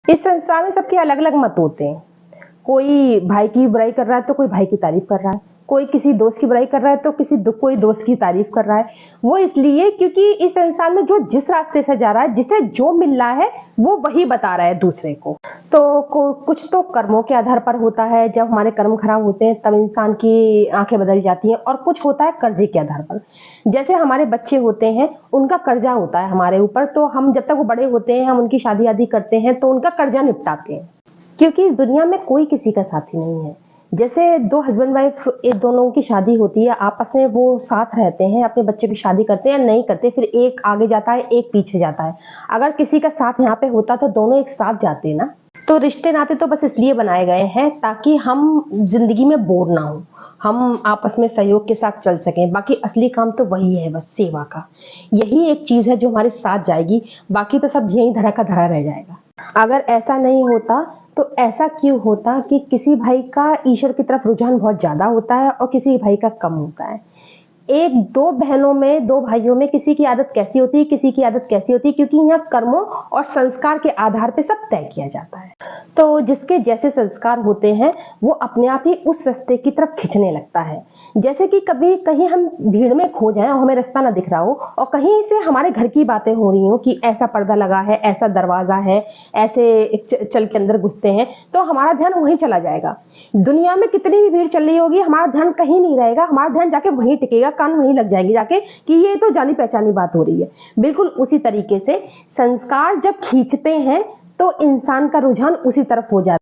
इस संसार में सबके अलग अलग मत होते हैं। कोई भाई की बुराई कर रहा है तो कोई भाई की तारीफ कर रहा है, कोई किसी दोस्त की बुराई कर रहा है तो कोई दोस्त की तारीफ कर रहा है। वो इसलिए क्योंकि इस इंसान में जो जिस रास्ते से जा रहा है, जिसे जो मिल रहा है, वो वही बता रहा है दूसरे को। तो कुछ तो कर्मों के आधार पर होता है। जब हमारे कर्म खराब होते हैं तब इंसान की आंखें बदल जाती हैं। और कुछ होता है कर्जे के आधार पर। जैसे हमारे बच्चे होते हैं, उनका कर्जा होता है हमारे ऊपर, तो हम जब तक वो बड़े होते हैं, हम उनकी शादी आदि करते हैं तो उनका कर्जा निपटाते हैं। क्योंकि इस दुनिया में कोई किसी का साथी नहीं है। जैसे दो हस्बैंड वाइफ, एक दोनों की शादी होती है, आपस में वो साथ रहते हैं, अपने बच्चे की शादी करते हैं या नहीं करते, फिर एक आगे जाता है, एक पीछे जाता है। अगर किसी का साथ यहाँ पे होता तो दोनों एक साथ जाते ना। तो रिश्ते नाते तो बस इसलिए बनाए गए हैं ताकि हम जिंदगी में बोर ना हो, हम आपस में सहयोग के साथ चल सकें। बाकी असली काम तो वही है, बस सेवा का। यही एक चीज है जो हमारे साथ जाएगी, बाकी तो सब यही धरा का धरा रह जाएगा। अगर ऐसा नहीं होता तो ऐसा क्यों होता कि किसी भाई का ईश्वर की तरफ रुझान बहुत ज्यादा होता है और किसी भाई का कम होता है। एक दो बहनों में, दो भाइयों में किसी की आदत कैसी होती है, किसी की आदत कैसी होती है, क्योंकि यहाँ कर्मों और संस्कार के आधार पे सब तय किया जाता है। तो जिसके जैसे संस्कार होते हैं वो अपने आप ही उस रास्ते की तरफ खींचने लगता है। जैसे कि कभी कहीं हम भीड़ में खो जाएं और हमें रास्ता ना दिख रहा हो, और कहीं से हमारे घर की बातें हो रही हो कि ऐसा पर्दा लगा है, ऐसा दरवाजा है, ऐसे चल के अंदर घुसते हैं, तो हमारा ध्यान वहीं चला जाएगा। दुनिया में कितनी भी भीड़ चल रही होगी, हमारा ध्यान कहीं नहीं रहेगा, हमारा ध्यान जाके वहीं टिकेगा, कान वहीं लग जाएंगे जाके कि ये तो जानी पहचानी बात हो रही है। बिल्कुल उसी तरीके से संस्कार जब खींचते हैं तो इंसान का रुझान उसी तरफ हो जाता है।